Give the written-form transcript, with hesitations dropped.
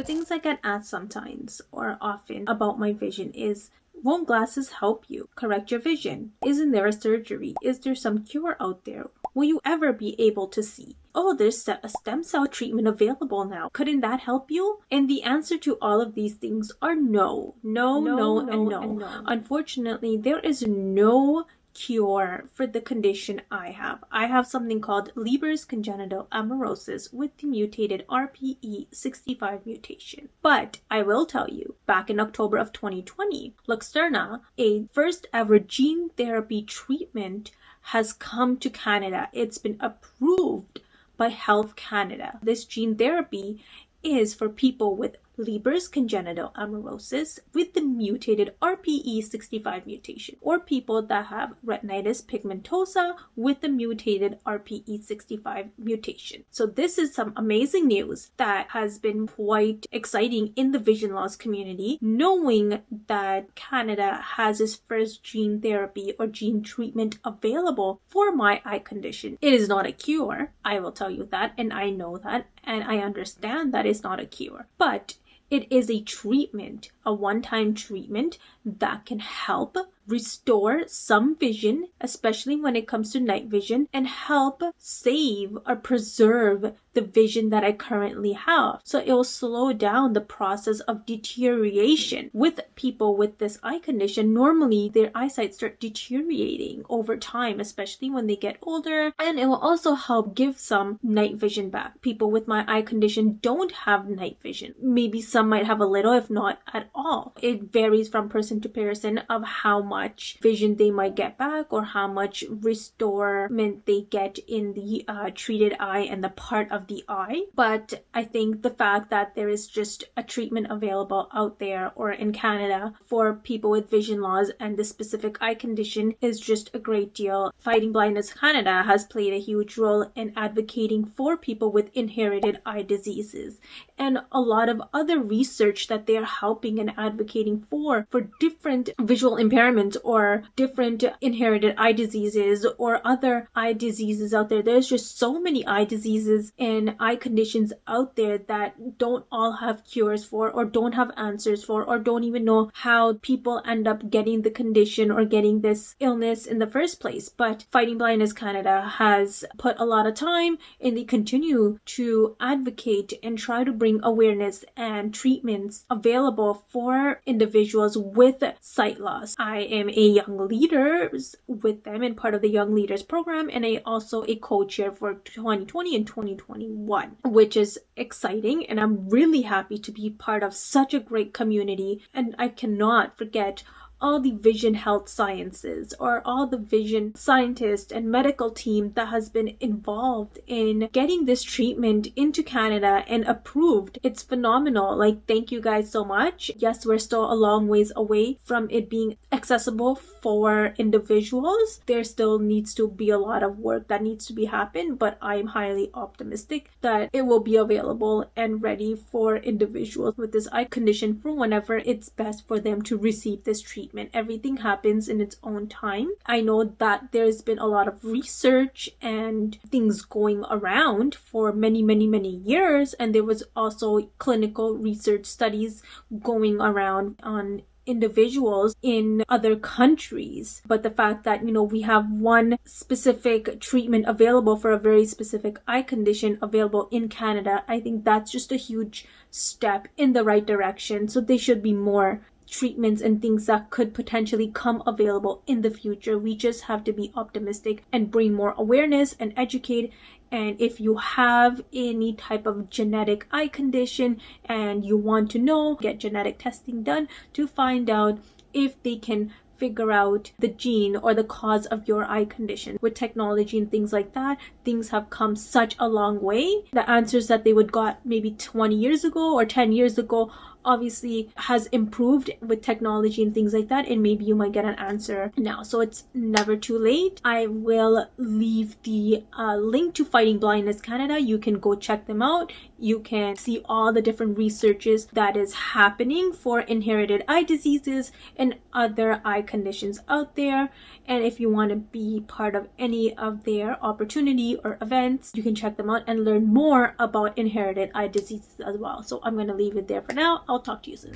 things I get asked sometimes or often about my vision is, won't glasses help you correct your vision? Isn't there a surgery? Is there some cure out there? Will you ever be able to see? Oh, there's a stem cell treatment available now. Couldn't that help you? And the answer to all of these things are no. No. Unfortunately, there is no cure for the condition I have. I have something called Leber's congenital amaurosis with the mutated RPE65 mutation. But I will tell you, back in October of 2020, Luxturna, a first ever gene therapy treatment, has come to Canada. It's been approved by Health Canada. This gene therapy is for people with Leber's congenital amaurosis with the mutated RPE65 mutation, or people that have retinitis pigmentosa with the mutated RPE65 mutation. So this is some amazing news that has been quite exciting in the vision loss community, knowing that Canada has its first gene therapy or gene treatment available for my eye condition. It is not a cure, I will tell you that, and I know that, and I understand that it's not a cure, but it is a treatment, a one-time treatment that can help restore some vision, especially when it comes to night vision, and help save or preserve the vision that I currently have. So it will slow down the process of deterioration. With people with this eye condition, normally their eyesight start deteriorating over time, especially when they get older, and it will also help give some night vision back. People with my eye condition don't have night vision. Maybe some might have a little, if not at all. It varies from person to person of how much vision they might get back or how much restorement they get in the treated eye and the part of the eye. But I think the fact that there is just a treatment available out there or in Canada for people with vision loss and this specific eye condition is just a great deal. Fighting Blindness Canada has played a huge role in advocating for people with inherited eye diseases, and a lot of other research that they're helping and advocating for different visual impairments or different inherited eye diseases or other eye diseases out there. There's just so many eye diseases and eye conditions out there that don't all have cures for, or don't have answers for, or don't even know how people end up getting the condition or getting this illness in the first place. But Fighting Blindness Canada has put a lot of time, and they continue to advocate and try to bring awareness and treatments available for individuals with sight loss. I am a young leader with them and part of the Young Leaders program, and I also a co-chair for 2020 and 2021, which is exciting, and I'm really happy to be part of such a great community. And I cannot forget all the vision health sciences or all the vision scientists and medical team that has been involved in getting this treatment into Canada and approved. It's phenomenal. Like, thank you guys so much. Yes, we're still a long ways away from it being accessible for individuals. There still needs to be a lot of work that needs to be happened, but I'm highly optimistic that it will be available and ready for individuals with this eye condition for whenever it's best for them to receive this treatment. Everything happens in its own time. I know that there's been a lot of research and things going around for many years, and there was also clinical research studies going around on individuals in other countries. But the fact that, we have one specific treatment available for a very specific eye condition available in Canada, I think that's just a huge step in the right direction. So there should be more treatments and things that could potentially come available in the future. We just have to be optimistic and bring more awareness and educate. And if you have any type of genetic eye condition and you want to know, get genetic testing done to find out if they can figure out the gene or the cause of your eye condition. With technology and things like that, things have come such a long way. The answers that they would got maybe 20 years ago or 10 years ago obviously has improved with technology and things like that, and maybe you might get an answer now. So it's never too late. I will leave the link to Fighting Blindness Canada. You can go check them out You can see all the different researches that is happening for inherited eye diseases and other eye conditions out there. And if you want to be part of any of their opportunity or events, you can check them out and learn more about inherited eye diseases as well. So I'm going to leave it there for now. I'll talk to you soon.